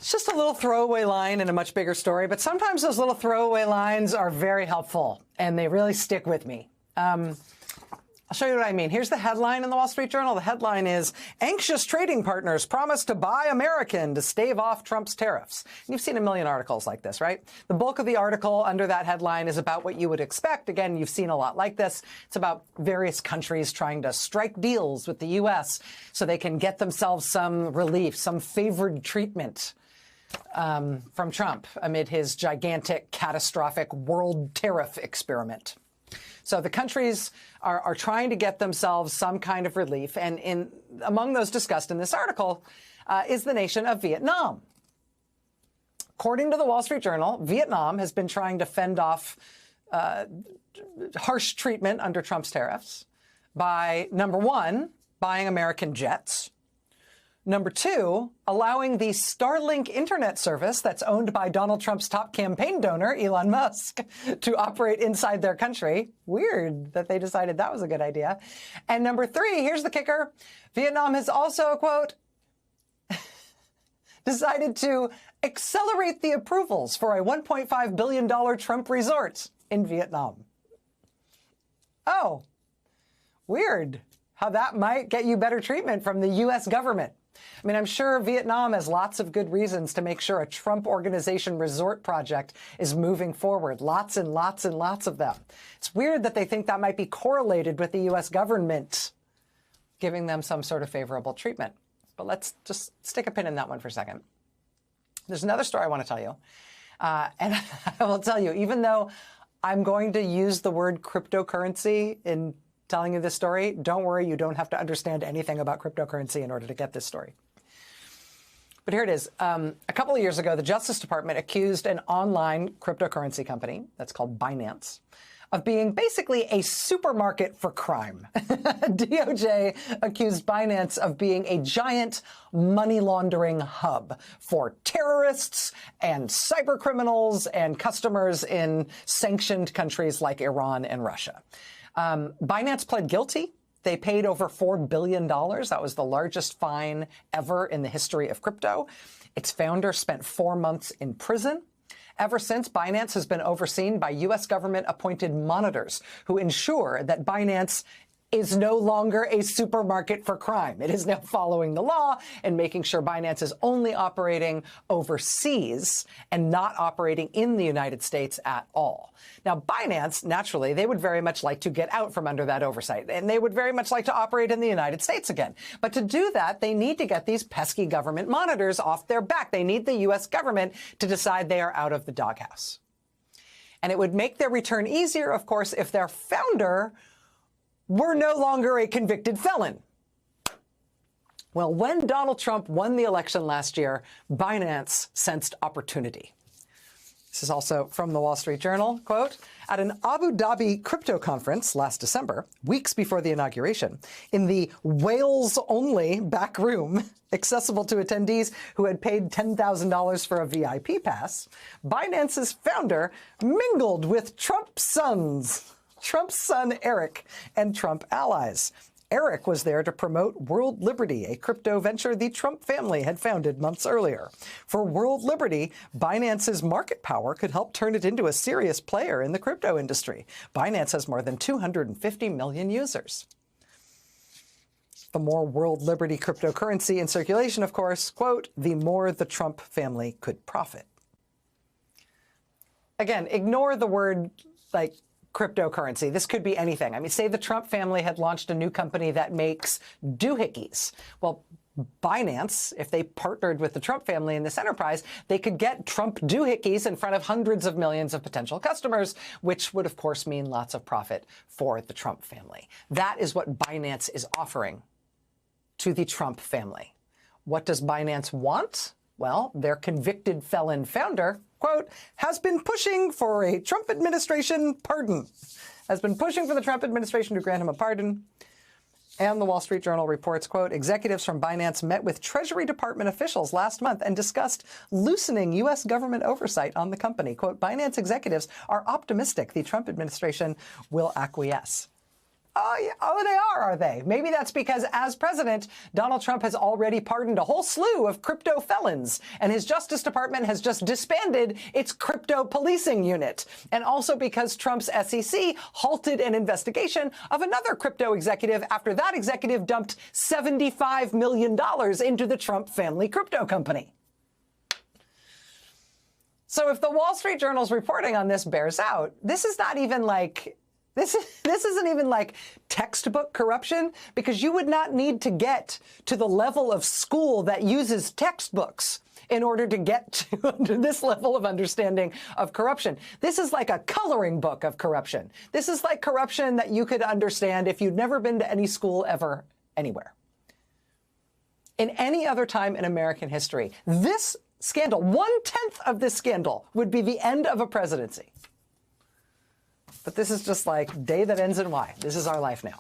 It's just a little throwaway line in a much bigger story, but sometimes those little throwaway lines are very helpful, and they really stick with me. I'll show you what I mean. Here's the headline in the Wall Street Journal. The headline is, "Anxious trading partners promise to buy American to stave off Trump's tariffs." And you've seen a million articles like this, right? The bulk of the article under that headline is about what you would expect. Again, you've seen a lot like this. It's about various countries trying to strike deals with the U.S. so they can get themselves some relief, some favored treatment from Trump amid his gigantic, catastrophic world tariff experiment. So the countries are trying to get themselves some kind of relief. And among those discussed in this article is the nation of Vietnam. According to the Wall Street Journal, Vietnam has been trying to fend off harsh treatment under Trump's tariffs by, number one, buying American jets. Number two, allowing the Starlink internet service that's owned by Donald Trump's top campaign donor, Elon Musk, to operate inside their country. Weird that they decided that was a good idea. And number three, here's the kicker. Vietnam has also, quote, decided to accelerate the approvals for a $1.5 billion Trump resort in Vietnam. Oh, weird how that might get you better treatment from the U.S. government. I mean, I'm sure Vietnam has lots of good reasons to make sure a Trump Organization resort project is moving forward. Lots and lots and lots of them. It's weird that they think that might be correlated with the U.S. government giving them some sort of favorable treatment. But let's just stick a pin in that one for a second. There's another story I want to tell you. And I will tell you, even though I'm going to use the word cryptocurrency in telling you this story, don't worry, you don't have to understand anything about cryptocurrency in order to get this story. But here it is. A couple of years ago, the Justice Department accused an online cryptocurrency company that's called Binance of being basically a supermarket for crime. DOJ accused Binance of being a giant money laundering hub for terrorists and cyber criminals and customers in sanctioned countries like Iran and Russia. Binance pled guilty. They paid over $4 billion. That was the largest fine ever in the history of crypto. Its founder spent 4 months in prison. Ever since, Binance has been overseen by U.S. government-appointed monitors who ensure that Binance is no longer a supermarket for crime. It is now following the law and making sure Binance is only operating overseas and not operating in the United States at all. Now, Binance, naturally, they would very much like to get out from under that oversight, and they would very much like to operate in the United States again. But to do that, they need to get these pesky government monitors off their back. They need the U.S. government to decide they are out of the doghouse. And it would make their return easier, of course, if their founder were no longer a convicted felon. Well, when Donald Trump won the election last year, Binance sensed opportunity. This is also from the Wall Street Journal, quote, at an Abu Dhabi crypto conference last December, weeks before the inauguration, in the whales-only back room accessible to attendees who had paid $10,000 for a VIP pass, Binance's founder mingled with Trump's son Eric, and Trump allies. Eric was there to promote World Liberty, a crypto venture the Trump family had founded months earlier. For World Liberty, Binance's market power could help turn it into a serious player in the crypto industry. Binance has more than 250 million users. The more World Liberty cryptocurrency in circulation, of course, quote, the more the Trump family could profit. Again, ignore the word, like, cryptocurrency. This could be anything. I mean, say the Trump family had launched a new company that makes doohickeys. Well, Binance, if they partnered with the Trump family in this enterprise, they could get Trump doohickeys in front of hundreds of millions of potential customers, which would, of course, mean lots of profit for the Trump family. That is what Binance is offering to the Trump family. What does Binance want? Well, their convicted felon founder, quote, has been pushing for a Trump administration pardon, has been pushing for the Trump administration to grant him a pardon. And the Wall Street Journal reports, quote, executives from Binance met with Treasury Department officials last month and discussed loosening U.S. government oversight on the company. Quote, Binance executives are optimistic the Trump administration will acquiesce. Oh, yeah. Oh, they are they? Maybe that's because as president, Donald Trump has already pardoned a whole slew of crypto felons, and his Justice Department has just disbanded its crypto policing unit. And also because Trump's SEC halted an investigation of another crypto executive after that executive dumped $75 million into the Trump family crypto company. So if the Wall Street Journal's reporting on this bears out, this is not even like... This isn't even like textbook corruption, because you would not need to get to the level of school that uses textbooks in order to get to this level of understanding of corruption. This is like a coloring book of corruption. This is like corruption that you could understand if you'd never been to any school ever, anywhere. In any other time in American history, this scandal, 1/10 of this scandal, would be the end of a presidency. But this is just like day that ends in Y. This is our life now.